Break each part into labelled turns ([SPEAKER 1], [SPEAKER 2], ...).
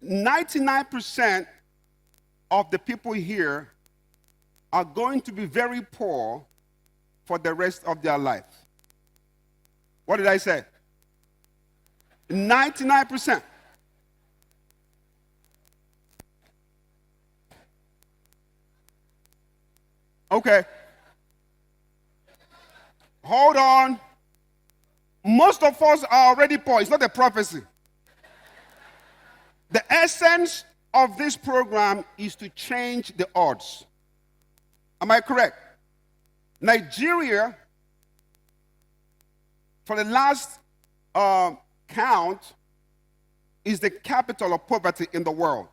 [SPEAKER 1] 99% of the people here are going to be very poor for the rest of their life. What did I say? 99%. Okay. Hold on. Most of us are already poor. It's not a prophecy. The essence of this program is to change the odds. Am I correct? Nigeria, for the last count, is the capital of poverty in the world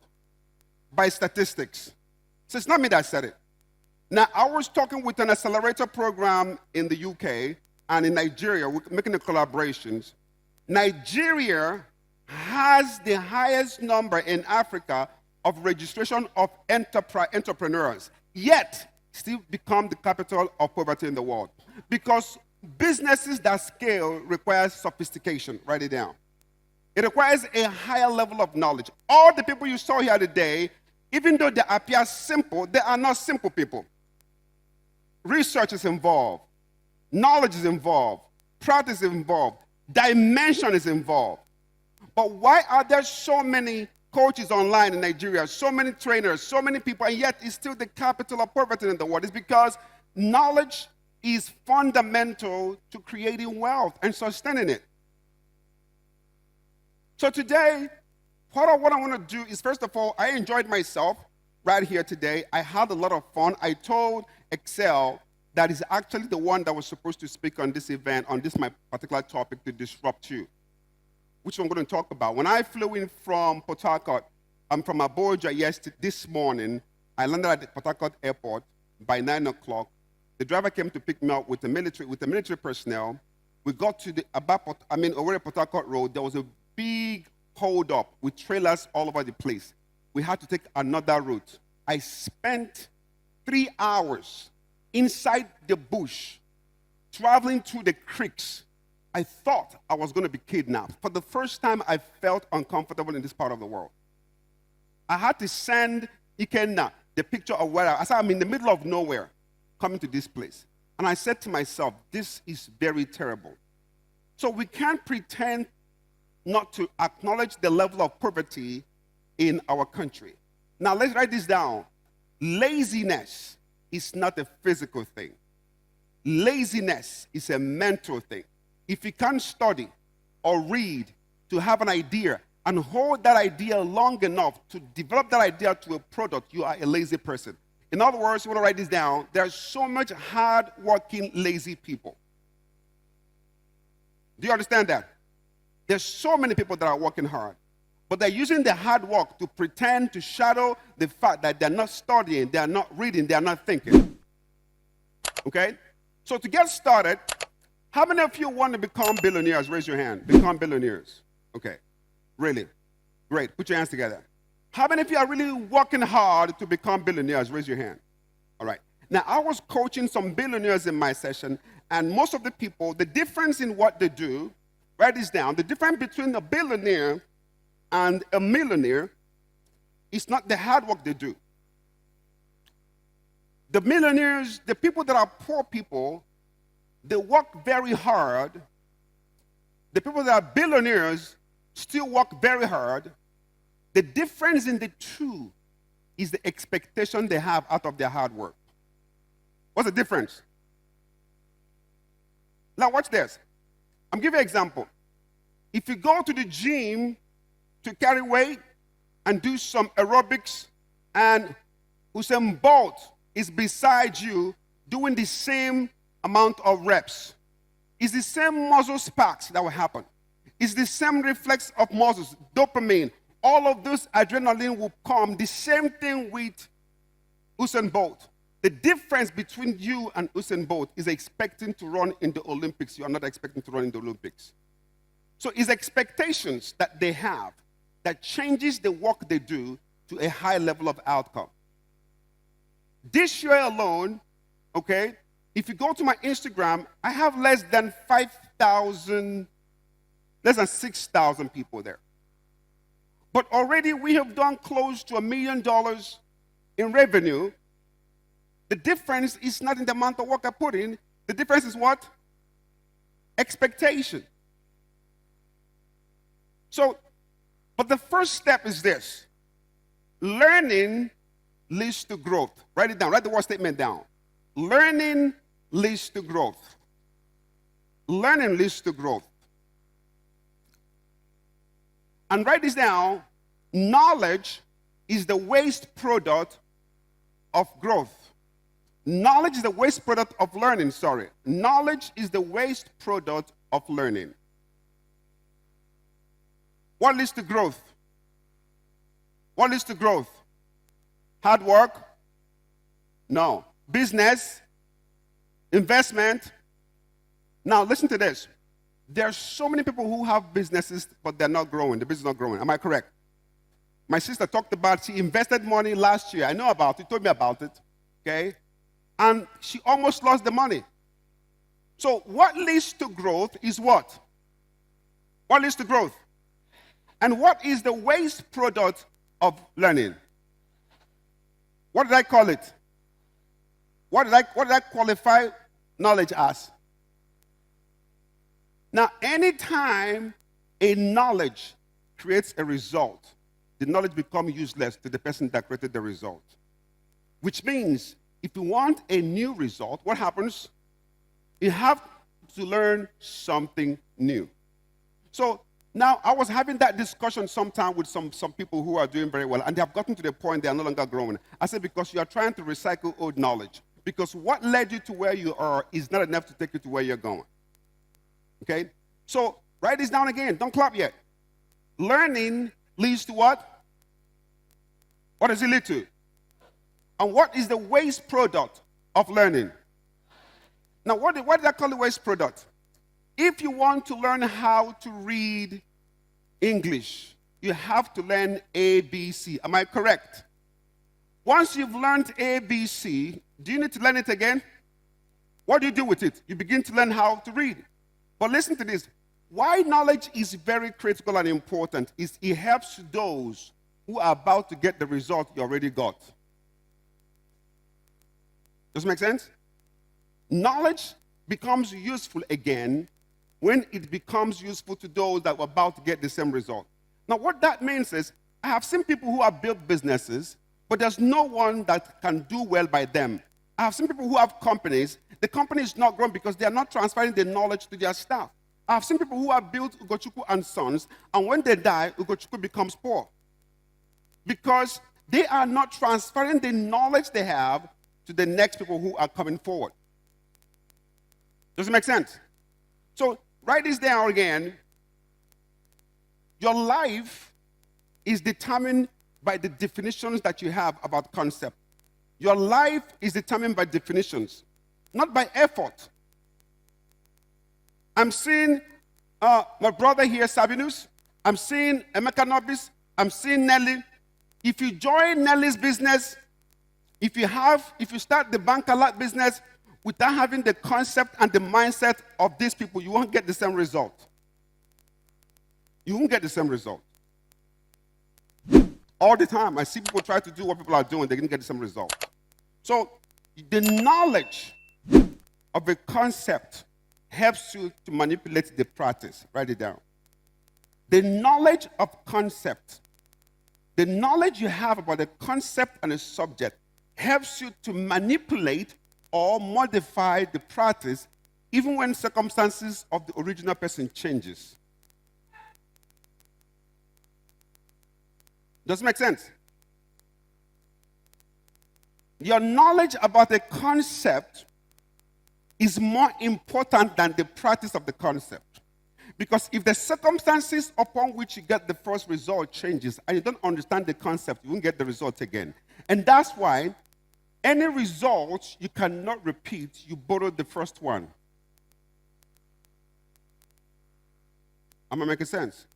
[SPEAKER 1] by statistics. So it's not me that said it. Now, I was talking with an accelerator program in the UK and in Nigeria. We're making the collaborations. Nigeria has the highest number in Africa of registration of entrepreneurs, yet still become the capital of poverty in the world. Because businesses that scale require sophistication. Write it down. It requires a higher level of knowledge. All the people you saw here today, even though they appear simple, they are not simple people. Research is involved. Knowledge is involved. Practice is involved. Dimension is involved. But why are there so many coaches online in Nigeria, so many trainers, so many people, and yet it's still the capital of poverty in the world? It's because knowledge is fundamental to creating wealth and sustaining it. So today, part of what I want to do is, first of all, I enjoyed myself right here today. I had a lot of fun. I told Excel that is actually the one that was supposed to speak on this event, on this my particular topic, to disrupt you, which I'm going to talk about. When I flew in from Port Harcourt, I'm from Abuja this morning. I landed at the Port Harcourt airport by 9 o'clock. The driver came to pick me up with the military personnel. We got to the Owerri Port Harcourt road. There was a big hold up with trailers all over the place. We had to take another route. I spent 3 hours inside the bush, traveling through the creeks. I thought I was going to be kidnapped. For the first time, I felt uncomfortable in this part of the world. I had to send Ikenna the picture of where I said, I'm in the middle of nowhere, coming to this place. And I said to myself, this is very terrible. So we can't pretend not to acknowledge the level of poverty in our country. Now, let's write this down. Laziness is not a physical thing. Laziness is a mental thing. If you can't study or read to have an idea and hold that idea long enough to develop that idea to a product, you are a lazy person. In other words, you want to write this down, there's so much hard-working, lazy people. Do you understand that? There's so many people that are working hard, but they're using the hard work to pretend to shadow the fact that they're not studying, they're not reading, they're not thinking. Okay? So to get started, how many of you want to become billionaires? Raise your hand. Become billionaires. Okay. Really? Great. Put your hands together. How many of you are really working hard to become billionaires? Raise your hand. All right. Now, I was coaching some billionaires in my session, and most of the people, the difference in what they do, write this down, the difference between a billionaire and a millionaire is not the hard work they do. The millionaires, the people that are poor people, they work very hard. The people that are billionaires still work very hard. The difference in the two is the expectation they have out of their hard work. What's the difference? Now watch this. I'm giving you an example. If you go to the gym to carry weight and do some aerobics, and Usain Bolt is beside you doing the same amount of reps, it's the same muscle sparks that will happen. It's the same reflex of muscles, dopamine, all of those adrenaline will come. The same thing with Usain Bolt. The difference between you and Usain Bolt is expecting to run in the Olympics. You are not expecting to run in the Olympics. So it's expectations that they have that changes the work they do to a high level of outcome. This year alone, okay, if you go to my Instagram, I have less than 6,000 people there. but already we have done close to $1 million in revenue. The difference is not in the amount of work I put in. The difference is what? Expectation. So, but the first step is this. Learning leads to growth. Write it down. Write the word statement down. Learning leads to growth. Learning leads to growth. And write this down. Knowledge is the waste product of growth. Knowledge is the waste product of learning, sorry. Knowledge is the waste product of learning. What leads to growth? What leads to growth? Hard work? No. Business? Investment? Now, listen to this. There are so many people who have businesses, but they're not growing. The business is not growing. Am I correct? My sister talked about, she invested money last year. I know about it. Told me about it. Okay? And she almost lost the money. So what leads to growth is what? What leads to growth? And what is the waste product of learning? What did I call it? What did I qualify knowledge as? Now, anytime a knowledge creates a result, the knowledge becomes useless to the person that created the result. Which means, if you want a new result, what happens? You have to learn something new. So now I was having that discussion sometime with some people who are doing very well, and they have gotten to the point they are no longer growing. I said, because you are trying to recycle old knowledge. Because what led you to where you are is not enough to take you to where you're going. Okay? So write this down again. Don't clap yet. Learning leads to what? What does it lead to? And what is the waste product of learning? Now, what did I call the waste product? If you want to learn how to read English, you have to learn ABC. Am I correct? Once you've learned ABC, do you need to learn it again? What do you do with it? You begin to learn how to read. But listen to this. Why knowledge is very critical and important is it helps those who are about to get the result you already got. Does it make sense? Knowledge becomes useful again when it becomes useful to those that were about to get the same result. Now, what that means is, I have seen people who have built businesses, but there's no one that can do well by them. I have seen people who have companies. The company is not growing because they are not transferring the knowledge to their staff. I have seen people who have built Ugochukwu and Sons, and when they die, Ugochukwu becomes poor. Because they are not transferring the knowledge they have to the next people who are coming forward. Does it make sense? So write this down again. Your life is determined by the definitions that you have about concept. Your life is determined by definitions, not by effort. I'm seeing my brother here, Sabinus. I'm seeing Emeka Nobis. I'm seeing Nelly. If you join Nelly's business, if you start the bank alert business without having the concept and the mindset of these people, you won't get the same result. You won't get the same result. All the time, I see people try to do what people are doing, they didn't get the same result. So the knowledge of a concept helps you to manipulate the practice. Write it down. The knowledge of concept, the knowledge you have about a concept and a subject helps you to manipulate or modify the practice even when circumstances of the original person changes. Does it make sense? Your knowledge about a concept is more important than the practice of the concept. Because if the circumstances upon which you get the first result changes and you don't understand the concept, you won't get the result again. And that's why any result you cannot repeat, you borrow the first one. Am I making sense?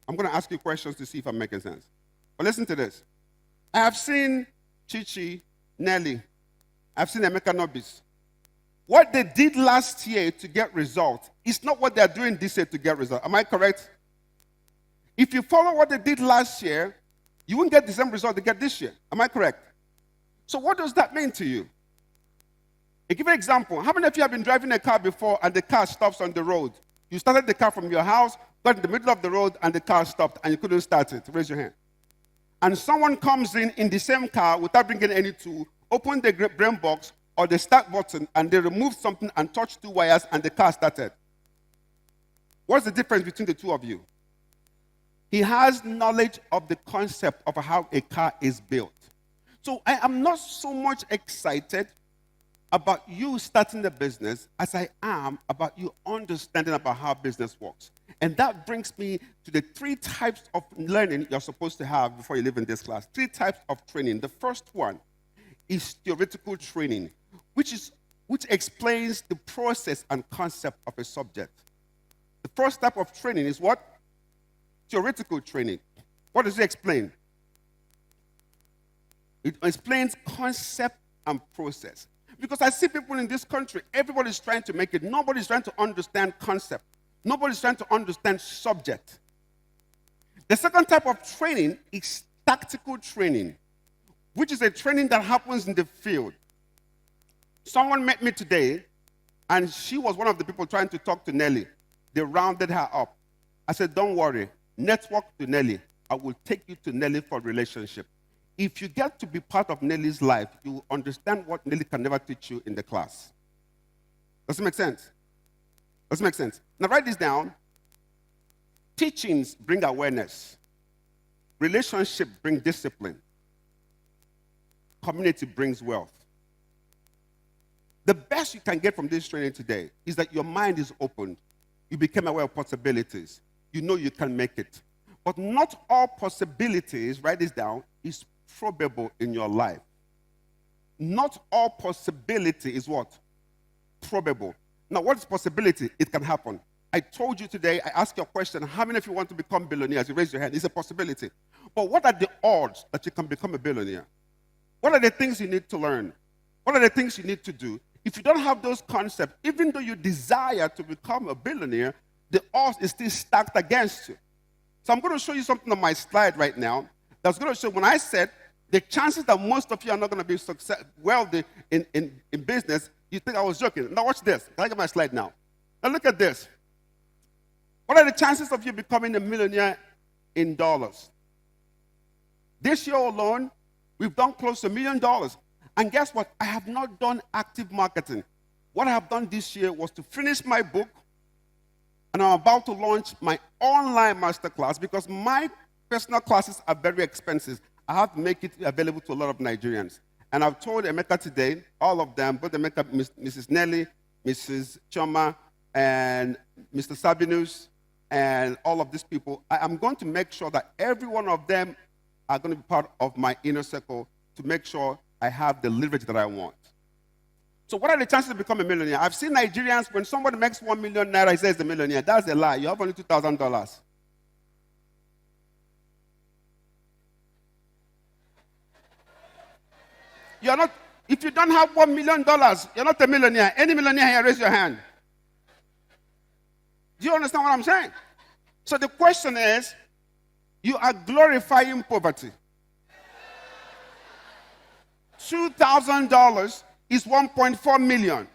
[SPEAKER 1] I'm going to ask you questions to see if I'm making sense. But listen to this. I have seen Chichi, Nelly. I've seen Emeka Nobis. What they did last year to get results is not what they're doing this year to get results. Am I correct? If you follow what they did last year, you won't get the same result they get this year. Am I correct? So what does that mean to you? I'll give you an example. How many of you have been driving a car before and the car stops on the road? You started the car from your house, got in the middle of the road, and the car stopped, and you couldn't start it. Raise your hand. And someone comes in the same car without bringing any tool, open the brain box or the start button, and they remove something and touch two wires, and the car started. What's the difference between the two of you? He has knowledge of the concept of how a car is built. So I am not so much excited about you starting the business as I am about you understanding about how business works. And that brings me to the 3 types of learning you're supposed to have before you live in this class. 3 types of training. The first one is theoretical training, which explains the process and concept of a subject. The first type of training is what? Theoretical training. What does it explain? It explains concept and process. Because I see people in this country, everybody's trying to make it. Nobody's trying to understand concept. Nobody's trying to understand subject. The second type of training is tactical training, which is a training that happens in the field. Someone met me today, and she was one of the people trying to talk to Nelly. They rounded her up. I said, don't worry. Network to Nelly. I will take you to Nelly for relationship. If you get to be part of Nelly's life, you will understand what Nelly can never teach you in the class. Does it make sense? Does it make sense? Now write this down. Teachings bring awareness. Relationship bring discipline. Community brings wealth. The best you can get from this training today is that your mind is opened. You become aware of possibilities. You know you can make it. But not all possibilities, write this down, is probable in your life. Not all possibility is what? Probable. Now, what is possibility? It can happen. I told you today, I asked you a question, how many of you want to become billionaires? You raise your hand. It's a possibility. But what are the odds that you can become a billionaire? What are the things you need to learn? What are the things you need to do? If you don't have those concepts, even though you desire to become a billionaire, the odds is still stacked against you. So I'm going to show you something on my slide right now that's going to show when I said the chances that most of you are not going to be wealthy in business, you think I was joking. Now watch this. Can I get my slide now? Now look at this. What are the chances of you becoming a millionaire in dollars? This year alone, we've done close to $1 million. And guess what? I have not done active marketing. What I have done this year was to finish my book, and I'm about to launch my online masterclass because my personal classes are very expensive. I have to make it available to a lot of Nigerians. And I've told Emeka today, all of them, both Emeka, Mrs. Nelly, Mrs. Choma, and Mr. Sabinus, and all of these people, I'm going to make sure that every one of them are going to be part of my inner circle to make sure I have the leverage that I want. So what are the chances to become a millionaire? I've seen Nigerians, when somebody makes 1 million naira, he says a millionaire. That's a lie. You have only $2,000. You're not, if you don't have $1 million, you're not a millionaire. Any millionaire here, raise your hand. Do you understand what I'm saying? So the question is, you are glorifying poverty. $2,000 is 1.4 million.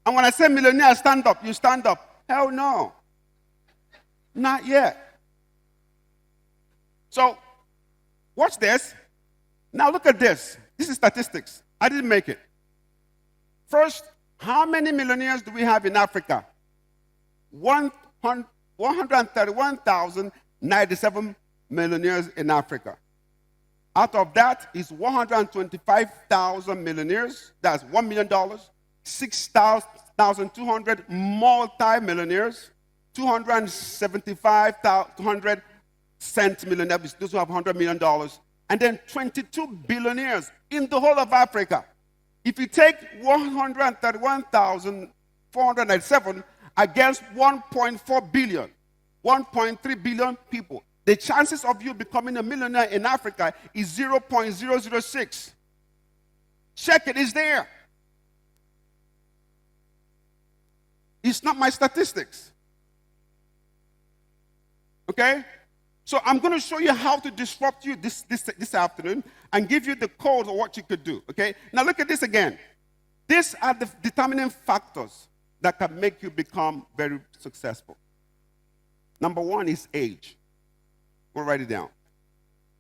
[SPEAKER 1] And when I say millionaire, stand up, you stand up. Hell no. Not yet. So, watch this. Now look at this. This is statistics. I didn't make it. First, how many millionaires do we have in Africa? 131,097 millionaires in Africa. Out of that is 125,000 millionaires. That's $1 million. 6,200 multi-millionaires. 275,200 cent millionaires, those who have $100 million. And then 22 billionaires in the whole of Africa. If you take 131,497 against 1.4 billion, 1.3 billion people, the chances of you becoming a millionaire in Africa is 0.006. Check it, it's there. It's not my statistics. Okay? So I'm going to show you how to disrupt you this afternoon and give you the code of what you could do, okay? Now look at this again. These are the determining factors that can make you become very successful. Number one is age. We'll write it down.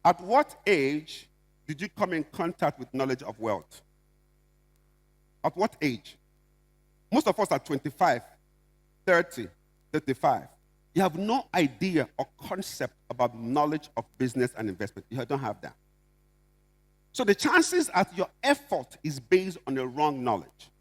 [SPEAKER 1] At what age did you come in contact with knowledge of wealth? At what age? Most of us are 25, 30, 35. You have no idea or concept about knowledge of business and investment. You don't have that. So the chances that your effort is based on the wrong knowledge.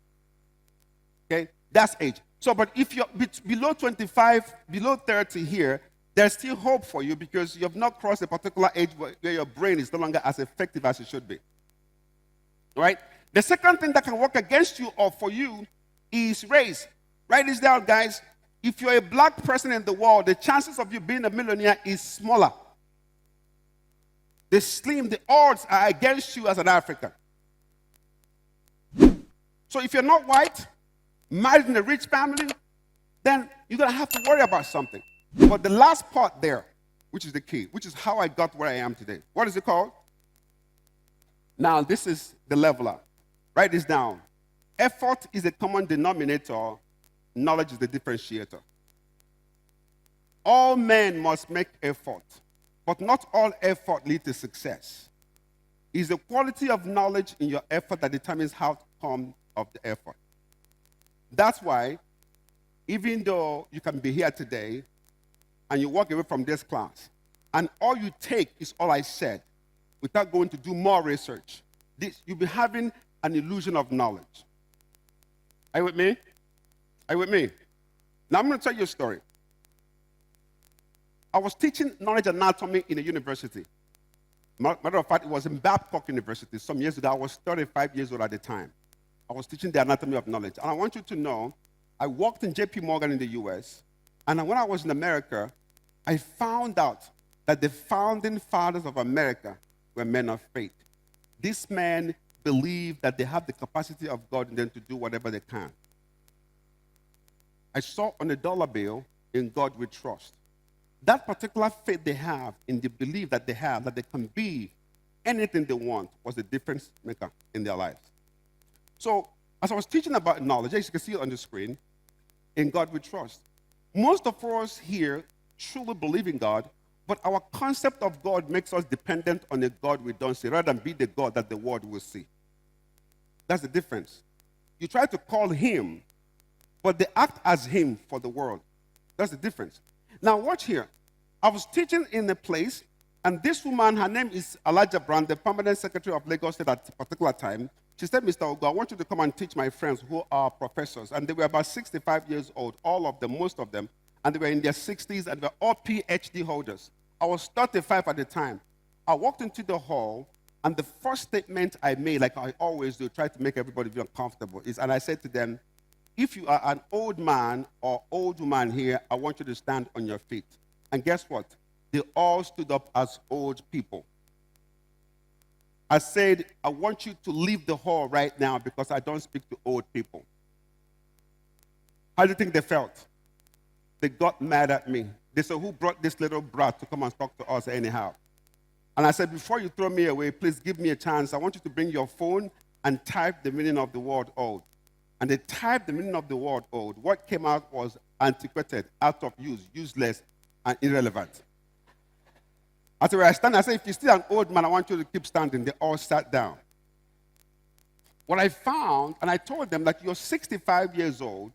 [SPEAKER 1] Okay? That's age. So, but if you're below 25, below 30 here, there's still hope for you because you have not crossed a particular age where your brain is no longer as effective as it should be. All right? The second thing that can work against you or for you is race. Write this down, guys. If you're a black person in the world, the chances of you being a millionaire is smaller. The odds are against you as an African. So if you're not white, married in a rich family, then you're going to have to worry about something. But the last part there, which is the key, which is how I got where I am today. What is it called? Now, this is the leveler. Write this down. Effort is a common denominator. Knowledge is the differentiator. All men must make effort, but not all effort leads to success. It's the quality of knowledge in your effort that determines how to come of the effort. That's why, even though you can be here today and you walk away from this class, and all you take is all I said, without going to do more research, you'll be having an illusion of knowledge. Are you with me? Are you with me? Now I'm going to tell you a story. I was teaching knowledge anatomy in a university. Matter of fact, it was in Babcock University some years ago. I was 35 years old at the time. I was teaching the anatomy of knowledge. And I want you to know, I worked in J.P. Morgan in the U.S., and when I was in America, I found out that the founding fathers of America were men of faith. These men believe that they have the capacity of God in them to do whatever they can. I saw on a dollar bill, "In God we trust." That particular faith they have in the belief that they have, that they can be anything they want, was the difference maker in their lives. So, as I was teaching about knowledge, as you can see on the screen, "In God we trust." Most of us here truly believe in God, but our concept of God makes us dependent on a God we don't see, rather than be the God that the world will see. That's the difference. You try to call him, but they act as him for the world. That's the difference. Now watch here. I was teaching in a place, and this woman, her name is Elijah Brown, the permanent secretary of Lagos State at a particular time. She said, "Mr. Ogo, I want you to come and teach my friends who are professors." And they were about 65 years old, all of them, most of them. And they were in their 60s, and they were all PhD holders. I was 35 at the time. I walked into the hall, and the first statement I made, like I always do, try to make everybody feel comfortable, and I said to them, "If you are an old man or old woman here, I want you to stand on your feet." And guess what? They all stood up as old people. I said, "I want you to leave the hall right now because I don't speak to old people." How do you think they felt? They got mad at me. They said, "Who brought this little brat to come and talk to us anyhow?" And I said, "Before you throw me away, please give me a chance. I want you to bring your phone and type the meaning of the word old." And they typed the meaning of the word old. What came out was antiquated, out of use, useless, and irrelevant. I said, "Where I stand," I said, "If you're still an old man, I want you to keep standing." They all sat down. What I found, and I told them that you're 65 years old,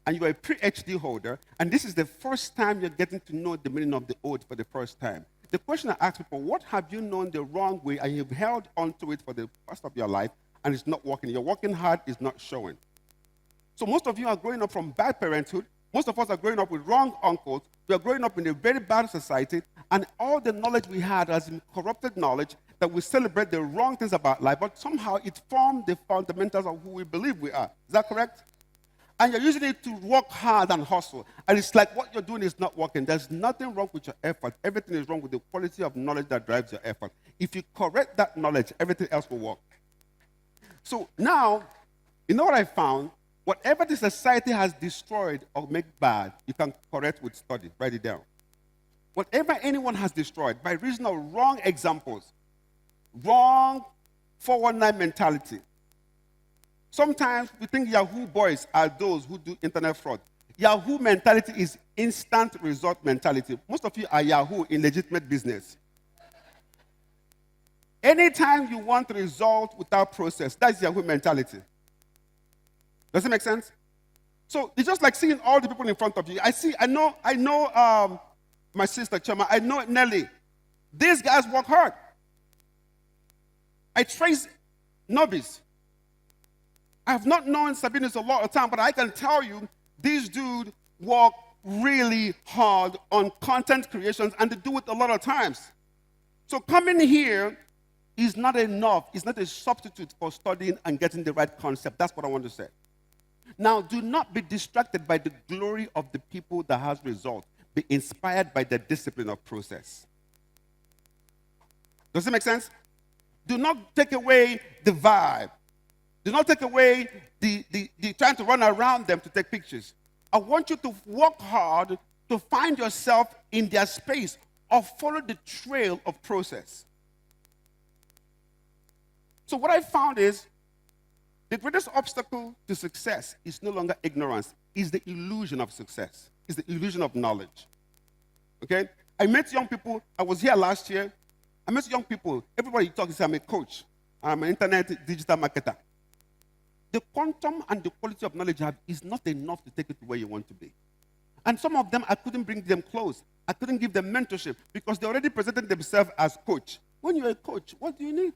[SPEAKER 1] and you're a PhD holder, and this is the first time you're getting to know the meaning of the old for the first time. The question I ask people, what have you known the wrong way, and you've held onto it for the rest of your life, and it's not working? You're working hard, it's not showing. So most of you are growing up from bad parenthood. Most of us are growing up with wrong uncles. We are growing up in a very bad society, and all the knowledge we had has been corrupted knowledge that we celebrate the wrong things about life, but somehow it formed the fundamentals of who we believe we are. Is that correct? And you're using it to work hard and hustle. And it's like what you're doing is not working. There's nothing wrong with your effort. Everything is wrong with the quality of knowledge that drives your effort. If you correct that knowledge, everything else will work. So now, you know what I found? Whatever the society has destroyed or made bad, you can correct with study. Write it down. Whatever anyone has destroyed by reason of wrong examples, wrong 419 mentality. Sometimes we think Yahoo boys are those who do internet fraud. Yahoo mentality is instant result mentality. Most of you are Yahoo in legitimate business. Anytime you want result without process, that's Yahoo mentality. Does it make sense? So it's just like seeing all the people in front of you. I know my sister Chama, I know Nelly. These guys work hard. I trace Nobis. I have not known Sabinus a lot of time, but I can tell you, these dudes work really hard on content creations, and they do it a lot of times. So coming here is not enough. It's not a substitute for studying and getting the right concept. That's what I want to say. Now, do not be distracted by the glory of the people that has results. Be inspired by the discipline of process. Does it make sense? Do not take away the vibe. Do not take away the trying to run around them to take pictures. I want you to work hard to find yourself in their space or follow the trail of process. So what I found is the greatest obstacle to success is no longer ignorance. It's the illusion of success. It's the illusion of knowledge. Okay? I met young people. I was here last year. I met young people. Everybody talks, I'm a coach. I'm an internet digital marketer. The quantum and the quality of knowledge you have is not enough to take it to where you want to be. And some of them, I couldn't bring them close. I couldn't give them mentorship because they already presented themselves as coach. When you're a coach, what do you need?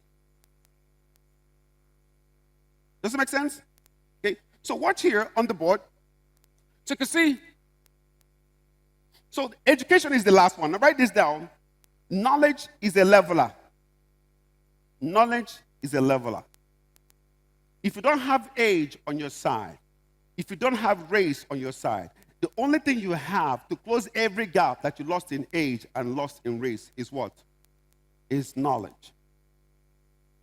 [SPEAKER 1] Does it make sense? Okay. So watch here on the board. So you can see. So education is the last one. Now write this down. Knowledge is a leveler. Knowledge is a leveler. If you don't have age on your side, if you don't have race on your side, the only thing you have to close every gap that you lost in age and lost in race is what? Is knowledge.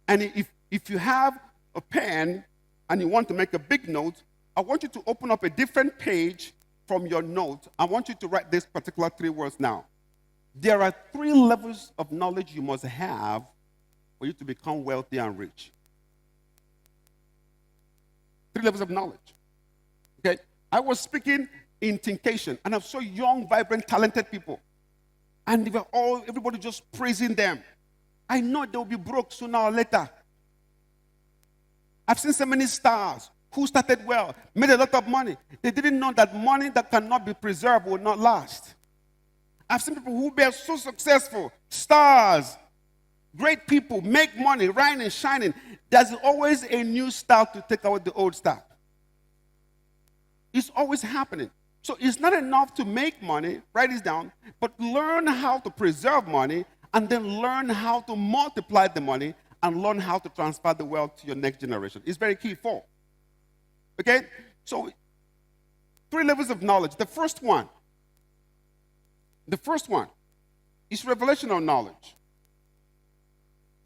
[SPEAKER 1] And if you have a pen and you want to make a big note, I want you to open up a different page from your note. I want you to write these particular 3 words now. There are 3 levels of knowledge you must have for you to become wealthy and rich. 3 levels of knowledge. Okay? I was speaking in Tincation, and I saw young, vibrant, talented people. And they were everybody just praising them. I know they'll be broke sooner or later. I've seen so many stars who started well, made a lot of money. They didn't know that money that cannot be preserved will not last. I've seen people who were so successful, stars, great people, make money, shining and shining. There's always a new star to take away the old star. It's always happening. So it's not enough to make money, write this down, but learn how to preserve money and then learn how to multiply the money and learn how to transfer the wealth to your next generation. It's very key. 4. Okay? So 3 levels of knowledge. The first one is revelational knowledge.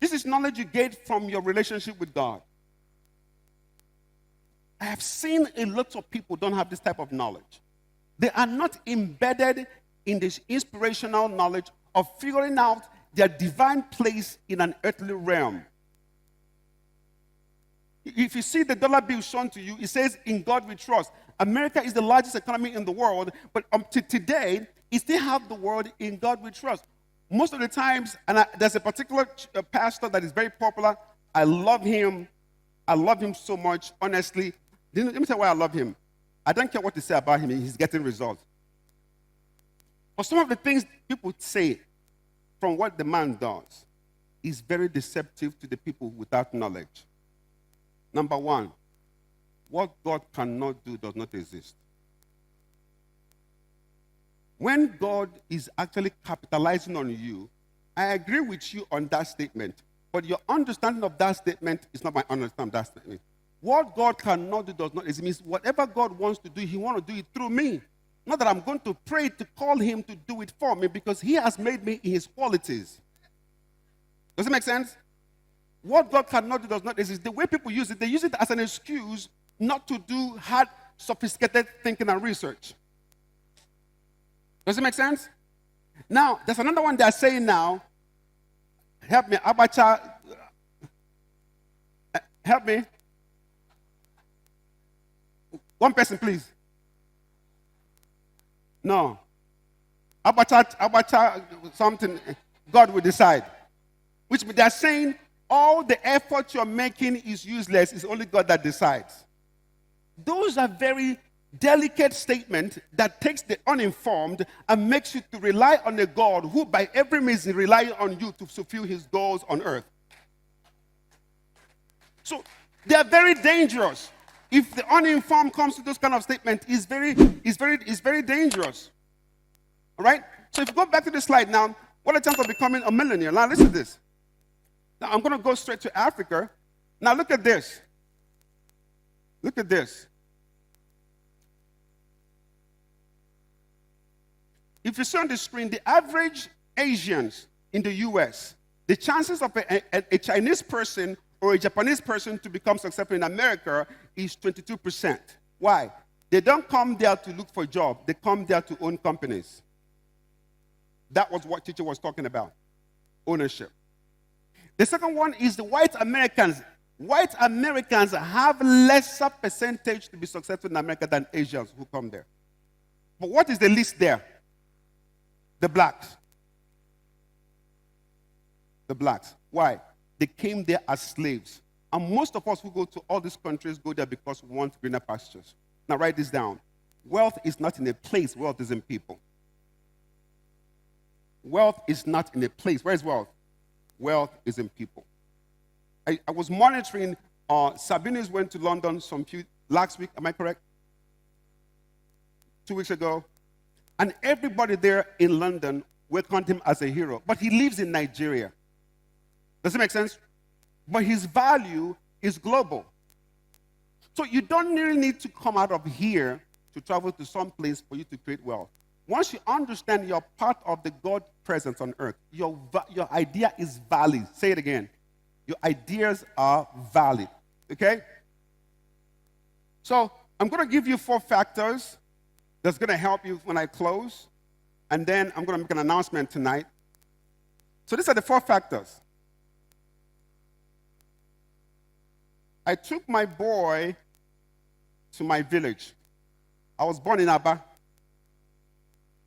[SPEAKER 1] This is knowledge you get from your relationship with God. I have seen a lot of people don't have this type of knowledge. They are not embedded in this inspirational knowledge of figuring out their divine place in an earthly realm. If you see the dollar bill shown to you, it says, "In God we trust." America is the largest economy in the world, but to today, it still have the word "In God we trust." Most of the times, and there's a particular pastor that is very popular. I love him. I love him so much, honestly. Let me tell you why I love him. I don't care what they say about him. He's getting results. But some of the things people say from what the man does is very deceptive to the people without knowledge. Number 1, what God cannot do does not exist. When God is actually capitalizing on you, I agree with you on that statement, but your understanding of that statement is not my understanding of that statement. What God cannot do does not exist. It means whatever God wants to do, he wants to do it through me. Not that I'm going to pray to call him to do it for me, because he has made me in his qualities. Does it make sense? What God cannot do does not exist. The way people use it, they use it as an excuse not to do hard, sophisticated thinking and research. Does it make sense? Now, there's another one they're saying now. Help me, Abacha. Help me. One person, please. No. Abacha, something. God will decide. Which they're saying all the effort you're making is useless. It's only God that decides. Those are very delicate statements that takes the uninformed and makes you to rely on a God who by every means is relying on you to fulfill his goals on earth. So they are very dangerous. If the uninformed comes to those kind of statements, it's very dangerous. All right? So if you go back to the slide now, what a chance of becoming a millionaire. Now listen to this. Now I'm going to go straight to Africa. Now look at this. Look at this. If you see on the screen, the average Asians in the US, the chances of a Chinese person or a Japanese person to become successful in America is 22%. Why? They don't come there to look for a job. They come there to own companies. That was what teacher was talking about, ownership. The second one is the white Americans. White Americans have lesser percentage to be successful in America than Asians who come there. But what is the least there? The blacks. The blacks. Why? They came there as slaves. And most of us who go to all these countries go there because we want greener pastures. Now write this down. Wealth is not in a place, wealth is in people. Wealth is not in a place. Where is wealth? Wealth is in people. I was monitoring, Sabinus went to London last week, am I correct? 2 weeks ago. And everybody there in London welcomed him as a hero. But he lives in Nigeria. Does it make sense? But his value is global. So you don't really need to come out of here to travel to some place for you to create wealth. Once you understand you're part of the God presence on earth, your idea is valid. Say it again. Your ideas are valid. Okay? So I'm going to give you 4 factors that's going to help you when I close. And then I'm going to make an announcement tonight. So these are the 4 factors. I took my boy to my village. I was born in Aba.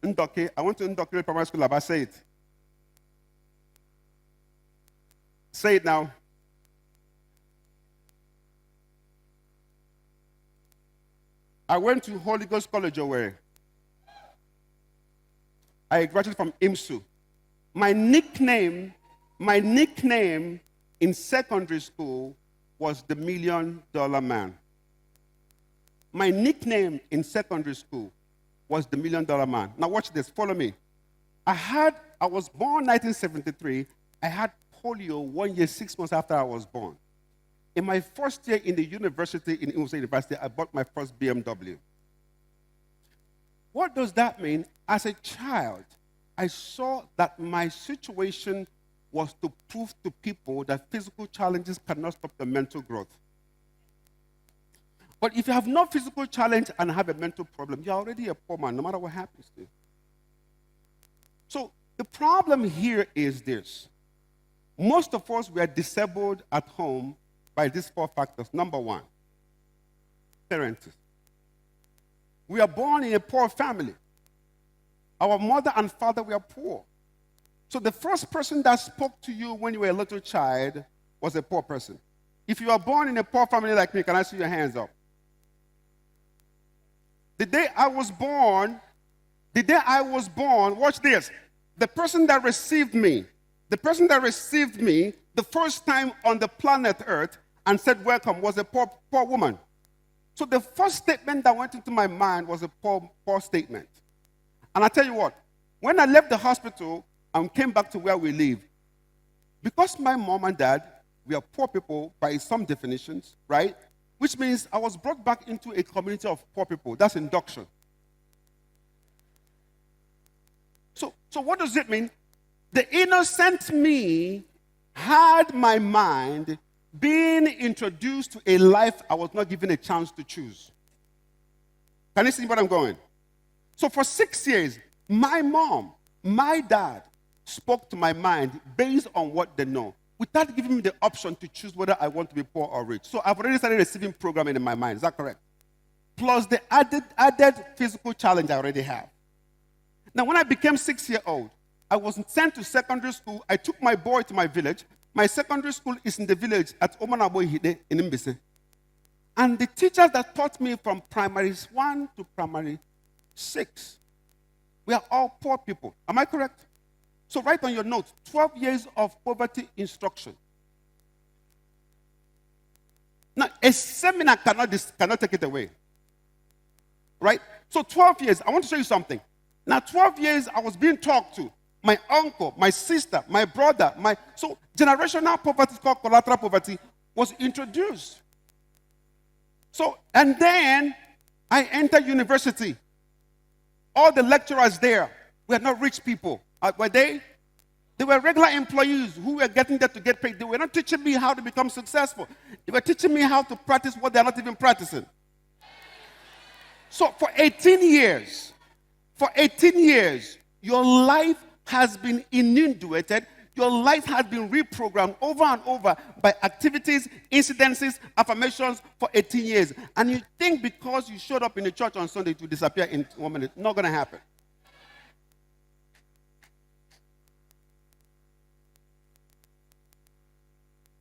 [SPEAKER 1] Ndoke. I went to Ndoke Primary School, Aba. Say it. Say it now. I went to Holy Ghost College, Owerri. I graduated from IMSU. My nickname in secondary school was the $1 Million Man. My nickname in secondary school was the $1 Million Man. Now watch this, follow me. I was born 1973. I had polio 1 year, 6 months after I was born. In my first year in the university, in Imo State University, I bought my first BMW. What does that mean? As a child, I saw that my situation was to prove to people that physical challenges cannot stop the mental growth. But if you have no physical challenge and have a mental problem, you're already a poor man, no matter what happens to you. So the problem here is this. Most of us were disabled at home by these 4 factors. Number 1, parenting. We are born in a poor family. Our mother and father were poor. So the first person that spoke to you when you were a little child was a poor person. If you are born in a poor family like me, can I see your hands up? The day I was born, watch this. The person that received me, the first time on the planet Earth and said welcome was a poor woman. So the first statement that went into my mind was a poor statement. And I tell you what, when I left the hospital and came back to where we live, because my mom and dad, we are poor people by some definitions, right? Which means I was brought back into a community of poor people. That's induction. So what does it mean? The innocent me had my mind being introduced to a life I was not given a chance to choose. Can you see where I'm going? So for 6 years, my mom My dad spoke to my mind based on what they know, without giving me the option to choose whether I want to be poor or rich. So I've already started receiving programming in my mind. Is that correct? Plus the added physical challenge I already have. Now, when I became 6-year-old, I was sent to secondary school. I took my boy to my village. My secondary school is in the village at Omanaboihide in Mbise. And the teachers that taught me from primary 1 to primary 6, we are all poor people. Am I correct? So write on your notes, 12 years of poverty instruction. Now, a seminar cannot take it away. Right? So 12 years, I want to show you something. Now, 12 years, I was being talked to. My uncle, my sister, my brother, so generational poverty, called collateral poverty, was introduced. So, and then I entered university. All the lecturers there were not rich people. Were they? They were regular employees who were getting there to get paid. They were not teaching me how to become successful. They were teaching me how to practice what they're not even practicing. So for 18 years, your life has been inundated. Your life has been reprogrammed over and over by activities, incidences, affirmations for 18 years. And you think because you showed up in the church on Sunday to disappear in 1 minute. Not going to happen.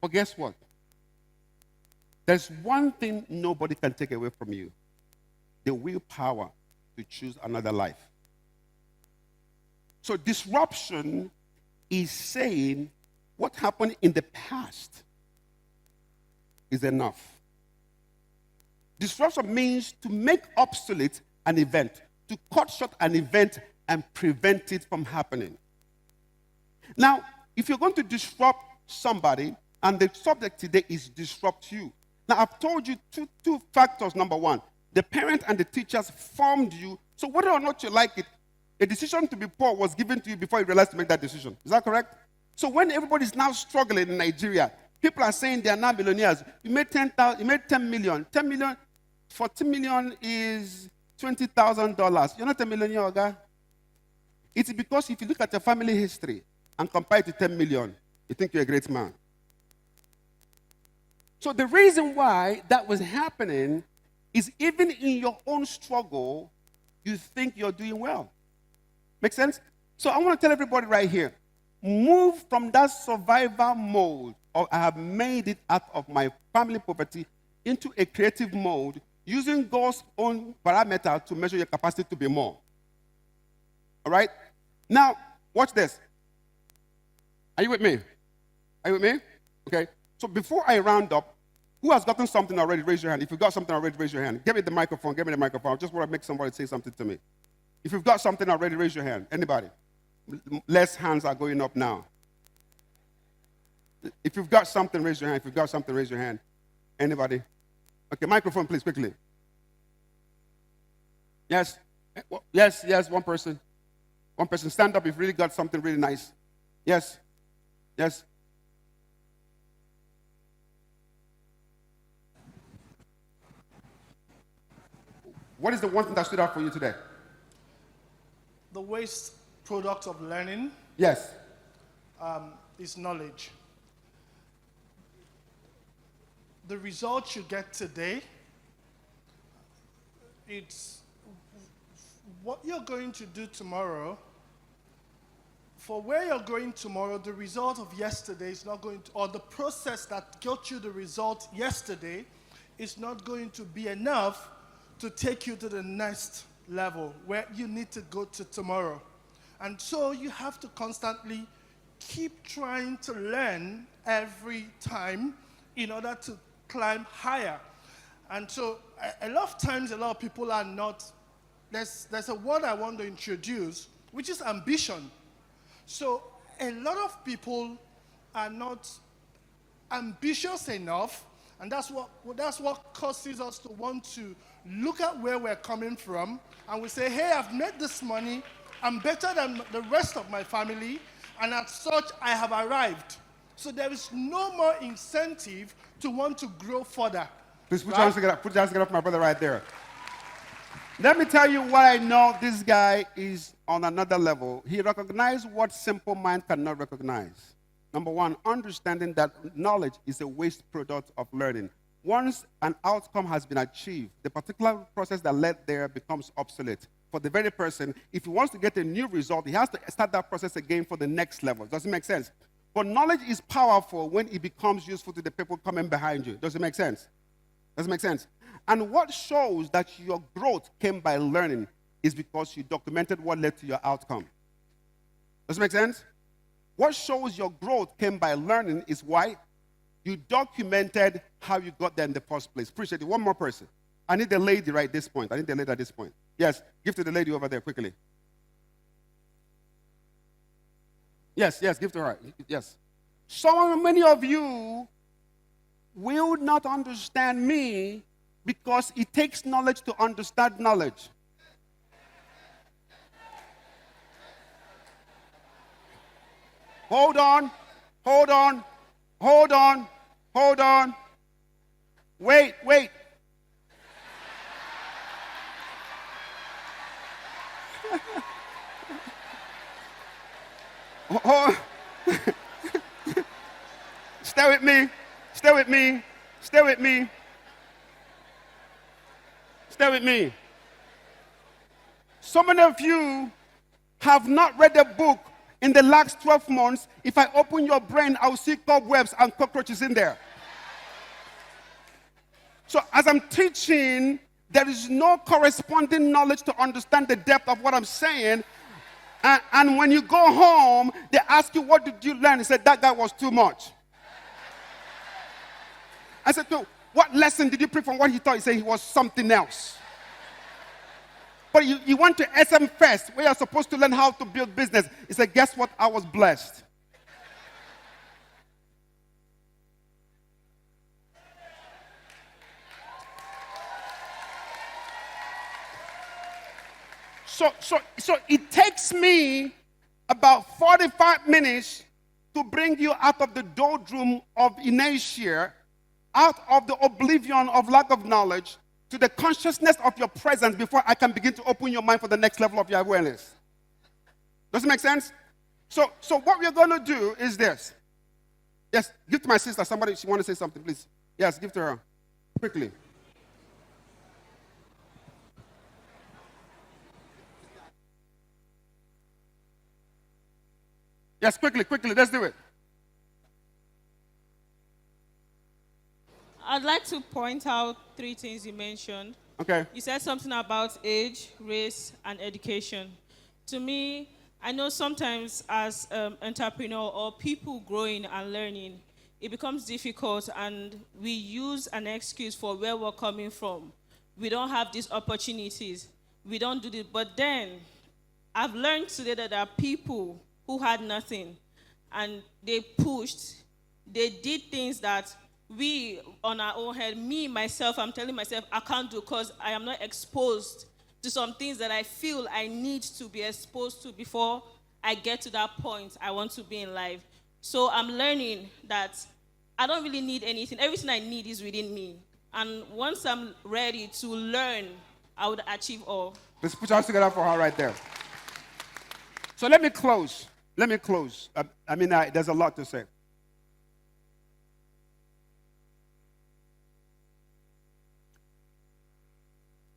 [SPEAKER 1] But guess what? There's one thing nobody can take away from you: the willpower to choose another life. So disruption is saying what happened in the past is enough. Disruption means to make obsolete an event, to cut short an event and prevent it from happening. Now, if you're going to disrupt somebody, and the subject today is disrupt you. Now, I've told you two factors. Number one, the parent and the teachers formed you. So whether or not you like it, a decision to be poor was given to you before you realized to make that decision. Is that correct? So when everybody's now struggling in Nigeria, people are saying they are now millionaires. You made 10,000, you made 10 million. 10 million, 40 million is $20,000. You're not a millionaire, guy. It's because if you look at your family history and compare it to 10 million, you think you're a great man. So the reason why that was happening is even in your own struggle, you think you're doing well. Make sense? So I want to tell everybody right here, move from that survival mode, or I have made it out of my family poverty, into a creative mode, using God's own parameter to measure your capacity to be more. All right? Now, watch this. Are you with me? Are you with me? Okay. So before I round up, who has gotten something already? Raise your hand. If you've got something already, raise your hand. Give me the microphone. Give me the microphone. I just want to make somebody say something to me. If you've got something already, raise your hand. Anybody? Less hands are going up now. If you've got something, raise your hand. If you've got something, raise your hand. Anybody? Okay, microphone, please, quickly. Yes. Yes, one person. One person. Stand up if you really got something really nice. Yes. Yes. What is the one thing that stood out for you today?
[SPEAKER 2] The waste product of learning.
[SPEAKER 1] Yes.
[SPEAKER 2] Is knowledge. The results you get today, it's what you're going to do tomorrow. For where you're going tomorrow, the result of yesterday is not going to, or the process that got you the result yesterday is not going to be enough to take you to the next level where you need to go to tomorrow. And so you have to constantly keep trying to learn every time in order to climb higher. And so a lot of times, a lot of people are not, there's a word I want to introduce, which is ambition. So a lot of people are not ambitious enough, and that's what causes us to want to look at where we're coming from, and we say, hey, I've made this money, I'm better than the rest of my family, and as such, I have arrived. So there is no more incentive to want to grow further.
[SPEAKER 1] Please put your hands together. Put your hands together for my brother right there. Let me tell you why I know this guy is on another level. He recognized what simple mind cannot recognize. Number one, understanding that knowledge is a waste product of learning. Once an outcome has been achieved, the particular process that led there becomes obsolete. For the very person, if he wants to get a new result, he has to start that process again for the next level. Does it make sense? But knowledge is powerful when it becomes useful to the people coming behind you. Does it make sense? Does it make sense? And what shows that your growth came by learning is because you documented what led to your outcome. Does it make sense? What shows your growth came by learning is why you documented how you got there in the first place. Appreciate it. One more person. I need the lady right at this point. I need the lady at this point. Yes, give to the lady over there quickly. Yes, give to her. Yes. So many of you will not understand me because it takes knowledge to understand knowledge. Hold on. Wait. Stay with me. So many of you have not read a book in the last 12 months. If I open your brain, I'll see cobwebs and cockroaches in there. So as I'm teaching, there is no corresponding knowledge to understand the depth of what I'm saying. And when you go home, they ask you, what did you learn? He said, that guy was too much. I said, no, what lesson did you pick from what he thought? He said he was something else. But you went to SM Fest, where you're supposed to learn how to build business. He said, guess what? I was blessed. So it takes me about 45 minutes to bring you out of the doldrum of inertia, out of the oblivion of lack of knowledge, to the consciousness of your presence before I can begin to open your mind for the next level of your awareness. Does it make sense? So what we're going to do is this. Yes, give to my sister. Somebody, she want to say something, please. Yes, give to her. Quickly. Yes, quickly, let's do it.
[SPEAKER 3] I'd like to point out 3 things you mentioned.
[SPEAKER 1] Okay.
[SPEAKER 3] You said something about age, race, and education. To me, I know sometimes as entrepreneur or people growing and learning, it becomes difficult and we use an excuse for where we're coming from. We don't have these opportunities. We don't do this. But then, I've learned today that there are people who had nothing and they pushed. They did things that we, on our own head, me, myself, I'm telling myself I can't do because I am not exposed to some things that I feel I need to be exposed to before I get to that point I want to be in life. So I'm learning that I don't really need anything. Everything I need is within me. And once I'm ready to learn, I would achieve all.
[SPEAKER 1] Let's put your hands together for her right there. So let me close. There's a lot to say.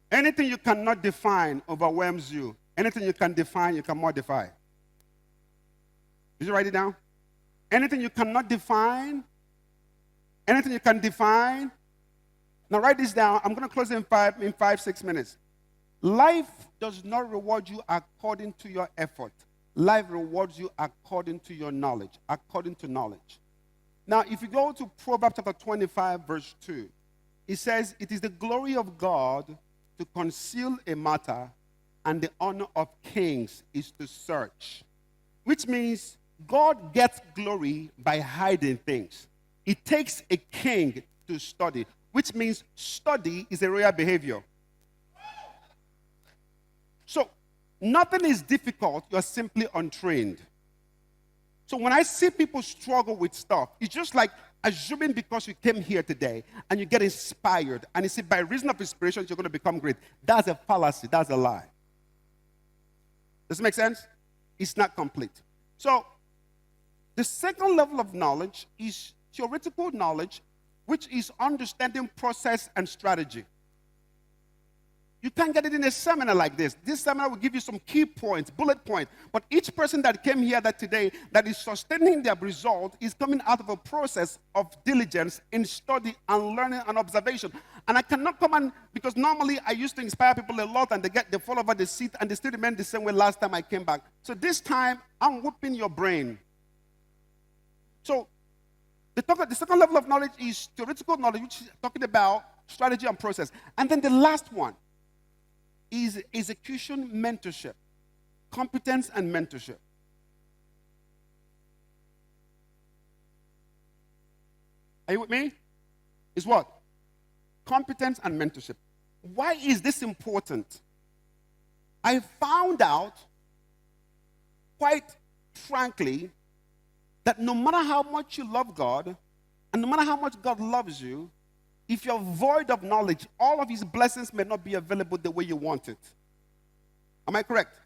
[SPEAKER 1] Anything you cannot define overwhelms you. Anything you can define, you can modify. Did you write it down? Anything you cannot define, anything you can define. Now write this down. I'm going to close in 6 minutes. Life does not reward you according to your effort. Life rewards you according to your knowledge, according to knowledge. Now, if you go to Proverbs chapter 25, verse 2, it says, it is the glory of God to conceal a matter, and the honor of kings is to search. Which means God gets glory by hiding things. It takes a king to study, which means study is a royal behavior. So, nothing is difficult, you're simply untrained. So when I see people struggle with stuff, it's just like assuming because you came here today and you get inspired, and you see by reason of inspiration you're going to become great. That's a fallacy, that's a lie. Does it make sense? It's not complete. So, the second level of knowledge is theoretical knowledge, which is understanding process and strategy. You can't get it in a seminar like this. This seminar will give you some key points, bullet points. But each person that came here today that is sustaining their result is coming out of a process of diligence in study and learning and observation. And I cannot come and, because normally I used to inspire people a lot and they fall over the seat and they still remain the same way last time I came back. So this time, I'm whooping your brain. So the second level of knowledge is theoretical knowledge, which is talking about strategy and process. And then the last one is execution mentorship, competence and mentorship. Are you with me? Is what? Competence and mentorship. Why is this important? I found out, quite frankly, that no matter how much you love God, and no matter how much God loves you, if you're void of knowledge, all of his blessings may not be available the way you want it. Am I correct?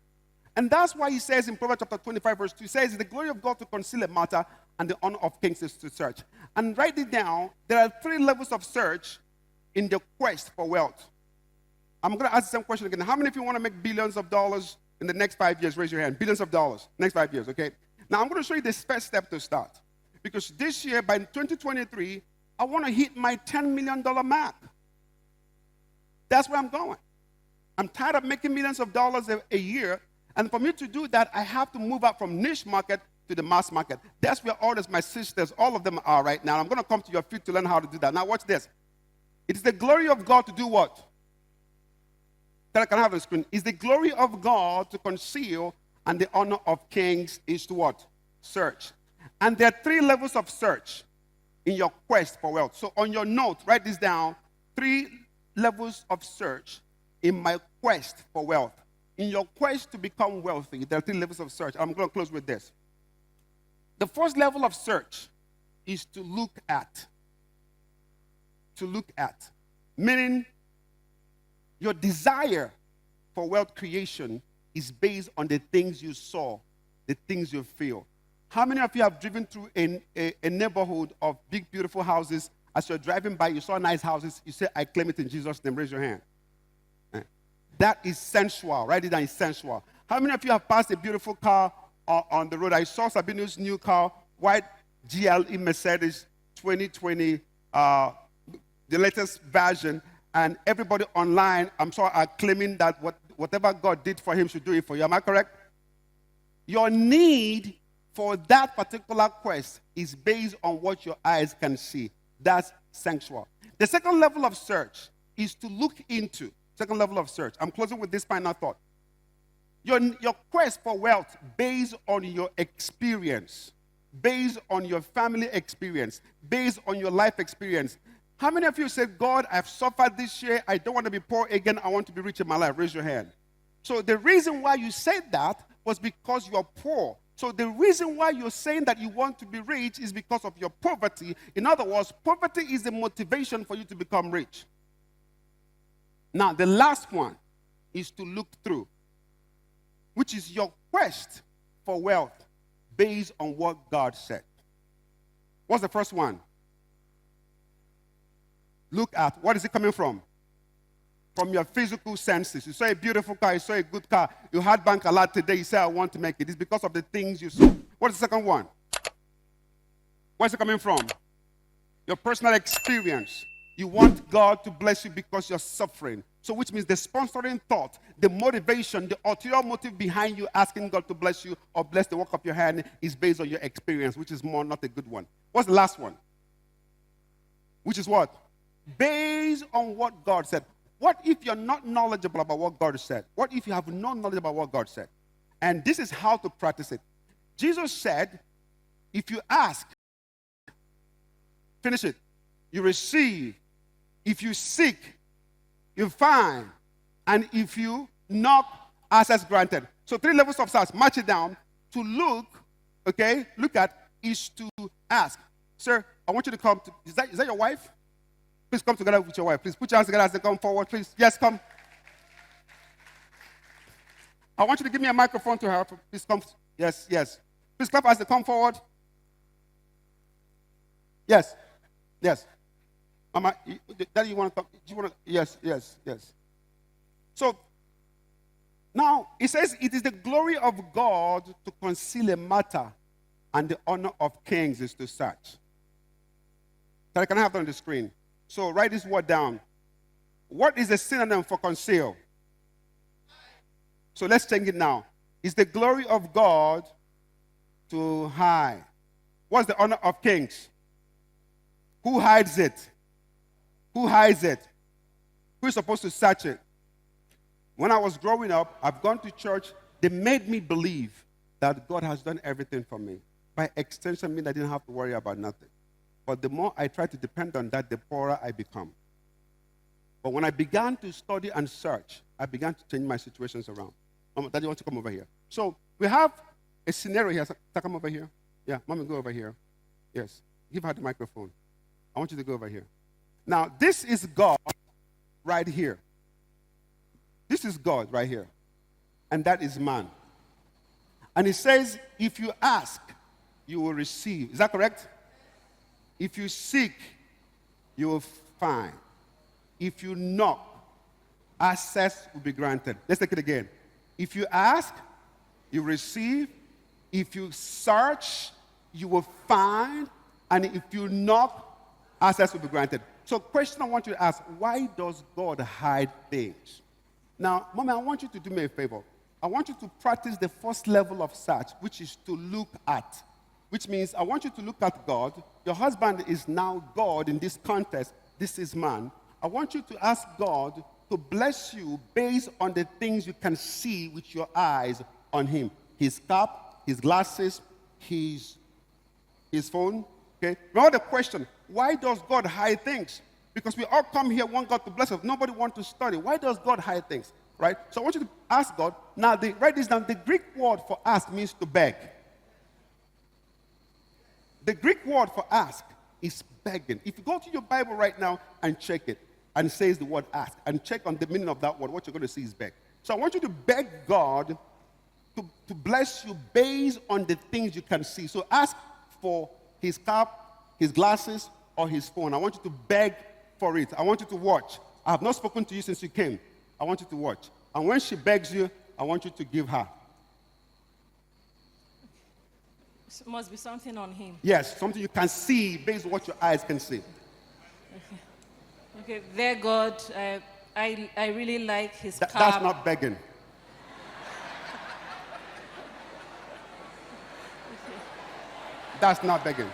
[SPEAKER 1] And that's why he says in Proverbs chapter 25, verse 2, he says, the glory of God to conceal a matter, and the honor of kings is to search. And write it down, there are 3 levels of search in the quest for wealth. I'm going to ask the same question again. How many of you want to make billions of dollars in the next 5 years? Raise your hand. Billions of dollars, next 5 years, okay? Now, I'm going to show you the first step to start. Because this year, by 2023, I want to hit my $10 million mark. That's where I'm going. I'm tired of making millions of dollars a year. And for me to do that, I have to move up from niche market to the mass market. That's where all of my sisters, all of them are right now. I'm going to come to your feet to learn how to do that. Now, watch this. It is the glory of God to do what? That I can have a screen. It's the glory of God to conceal, and the honor of kings is to what? Search. And there are 3 levels of search in your quest for wealth. So on your note, write this down. 3 levels of search in my quest for wealth. In your quest to become wealthy, there are 3 levels of search. I'm going to close with this. The first level of search is to look at. To look at. Meaning, your desire for wealth creation is based on the things you saw, the things you feel. How many of you have driven through a neighborhood of big, beautiful houses? As you're driving by, you saw nice houses. You say, I claim it in Jesus' name. Raise your hand. That is sensual. Write it down, it's sensual. How many of you have passed a beautiful car on the road? I saw Sabinu's new car, white GLE Mercedes 2020, the latest version. And everybody online, I'm sure, are claiming that whatever God did for him should do it for you. Am I correct? Your need for that particular quest is based on what your eyes can see. That's sensual. The second level of search is to look into. Second level of search. I'm closing with this final thought. Your quest for wealth based on your experience, based on your family experience, based on your life experience. How many of you said, God, I've suffered this year. I don't want to be poor again. I want to be rich in my life. Raise your hand. So the reason why you said that was because you're poor. So the reason why you're saying that you want to be rich is because of your poverty. In other words, poverty is the motivation for you to become rich. Now, the last one is to look through, which is your quest for wealth based on what God said. What's the first one? Look at. What is it coming from? From your physical senses. You saw a beautiful car, you saw a good car, you had bank a lot today, you say, I want to make it. It's because of the things you saw. What is the second one? Where's it coming from? Your personal experience. You want God to bless you because you're suffering. So which means the sponsoring thought, the motivation, the ulterior motive behind you asking God to bless you or bless the work of your hand is based on your experience, which is more not a good one. What's the last one? Which is what? Based on what God said. What if you're not knowledgeable about what God said? What if you have no knowledge about what God said? And this is how to practice it. Jesus said, if you ask, finish it, you receive. If you seek, you find. And if you knock, access granted. So 3 levels of search. Match it down. To look, okay, look at is to ask. Sir, I want you to come. Is that your wife? Please come together with your wife. Please put your hands together as they come forward, please. Yes, come. I want you to give me a microphone to her. Please come. Yes, yes. Please clap as they come forward. Yes, yes. Mama, Daddy, you want to talk? Do you want to? Yes, yes, yes. So, now, it says, it is the glory of God to conceal a matter, and the honor of kings is to search. Can I have that on the screen? So, write this word down. What is a synonym for conceal? So, let's change it now. It's the glory of God to hide. What's the honor of kings? Who hides it? Who hides it? Who is supposed to search it? When I was growing up, I've gone to church. They made me believe that God has done everything for me. By extension, I mean I didn't have to worry about nothing. But the more I try to depend on that, the poorer I become. But when I began to study and search, I began to change my situations around. Daddy, you want to come over here? So we have a scenario here. So, come over here. Yeah, Mommy, go over here. Yes. Give her the microphone. I want you to go over here. Now, this is God right here. This is God right here. And that is man. And it says, if you ask, you will receive. Is that correct? If you seek, you will find. If you knock, access will be granted. Let's take it again. If you ask, you receive. If you search, you will find. And if you knock, access will be granted. So, question I want you to ask, why does God hide things? Now, Mommy, I want you to do me a favor. I want you to practice the first level of search, which is to look at. Which means I want you to look at God. Your husband is now God in this context. This is man. I want you to ask God to bless you based on the things you can see with your eyes on him. His cap, his glasses, his phone. Okay? Now the question, why does God hide things? Because we all come here, want God to bless us. Nobody wants to study. Why does God hide things? Right? So I want you to ask God. Now, write this down. The Greek word for ask means to beg. The Greek word for ask is begging. If you go to your Bible right now and check it, and it says the word ask, and check on the meaning of that word, what you're going to see is beg. So I want you to beg God to bless you based on the things you can see. So ask for his cap, his glasses, or his phone. I want you to beg for it. I want you to watch. I have not spoken to you since you came. I want you to watch. And when she begs you, I want you to give her.
[SPEAKER 4] It must be something on him.
[SPEAKER 1] Yes, something you can see based on what your eyes can see.
[SPEAKER 4] Okay, there, God, I really like his cap.
[SPEAKER 1] That's not begging. That's not begging.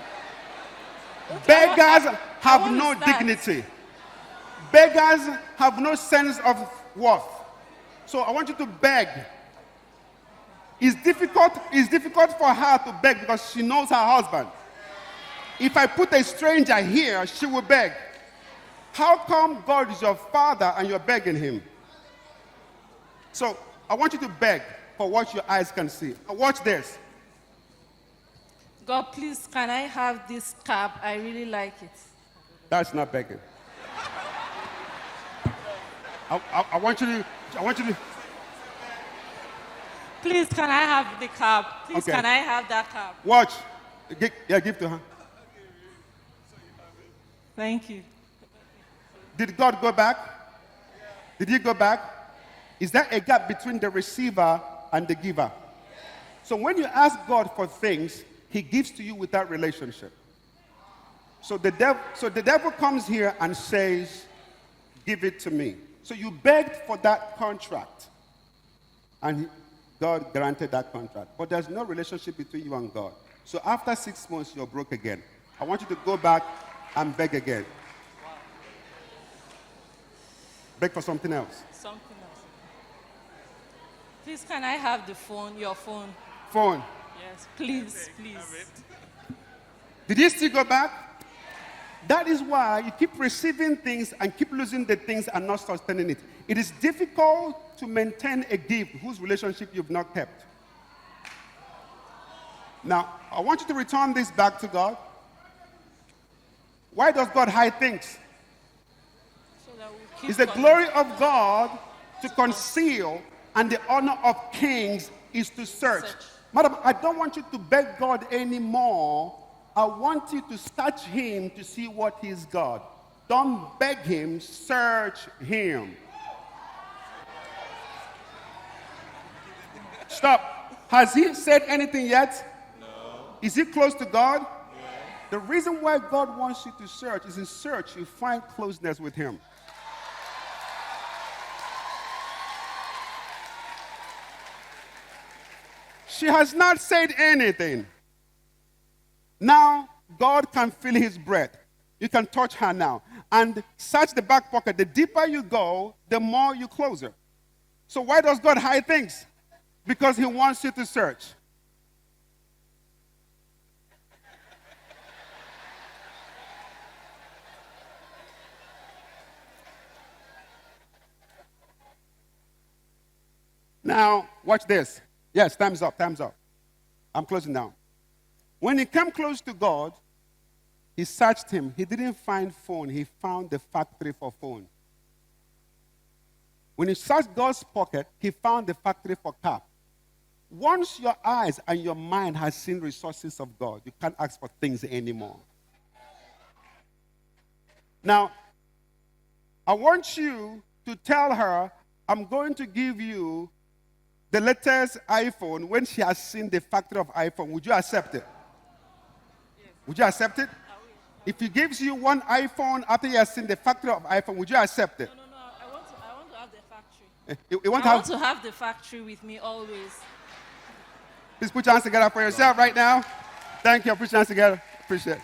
[SPEAKER 4] Okay,
[SPEAKER 1] Beggars have no
[SPEAKER 4] start.
[SPEAKER 1] dignity. Beggars have no sense of worth. So I want you to beg. It's difficult for her to beg because she knows her husband. If I put a stranger here, she will beg. How come God is your father and you're begging him? So I want you to beg for what your eyes can see. Now watch this.
[SPEAKER 4] God, please, can I have this cap? I really like it.
[SPEAKER 1] That's not begging. I want you to.
[SPEAKER 4] Please, can I have the cap? Please,
[SPEAKER 1] Okay.
[SPEAKER 4] can I have that cap?
[SPEAKER 1] Watch. Give to her.
[SPEAKER 4] Thank you.
[SPEAKER 1] Did God go back? Did he go back? Is there a gap between the receiver and the giver? So when you ask God for things, he gives to you with that relationship. So the devil comes here and says, give it to me. So you begged for that contract. And God granted that contract. But there's no relationship between you and God. So after 6 months, you're broke again. I want you to go back and beg again. Beg for something else.
[SPEAKER 4] Something else. Please, can I have the phone, your phone?
[SPEAKER 1] Phone.
[SPEAKER 4] Yes, please, please.
[SPEAKER 1] Did he still go back? That is why you keep receiving things and keep losing the things and not sustaining it. It is difficult to maintain a gift whose relationship you've not kept. Now, I want you to return this back to God. Why does God hide things?
[SPEAKER 4] So that we'll keep
[SPEAKER 1] It's the glory of God to conceal And the honor of kings is to search.
[SPEAKER 4] Search.
[SPEAKER 1] Madam, I don't want you to beg God anymore. I want you to search him to see what he's got. Don't beg him, search him. Stop. Has he said anything yet? No. Is he close to God? The reason why God wants you to search is in search you find closeness with him. She has not said anything. Now, God can feel his breath. You can touch her now. And search the back pocket. The deeper you go, the more you close her. So why does God hide things? Because he wants you to search. Now, watch this. Yes, time's up, time's up. I'm closing now. When he came close to God, he searched him. He didn't find phone. He found the factory for phone. When he searched God's pocket, he found the factory for cap. Once your eyes and your mind has seen resources of God, you can't ask for things anymore. Now, I want you to tell her, I'm going to give you the latest iPhone when she has seen the factory of iPhone. Would you accept it?
[SPEAKER 4] Yes.
[SPEAKER 1] Would you accept it? If he gives you one iPhone after he has seen the factory of iPhone, would you accept it?
[SPEAKER 4] No. I want to have the factory.
[SPEAKER 1] You want
[SPEAKER 4] I want to have the factory with me always.
[SPEAKER 1] Please put your hands together for yourself right now. Thank you. Put your hands together. Appreciate it.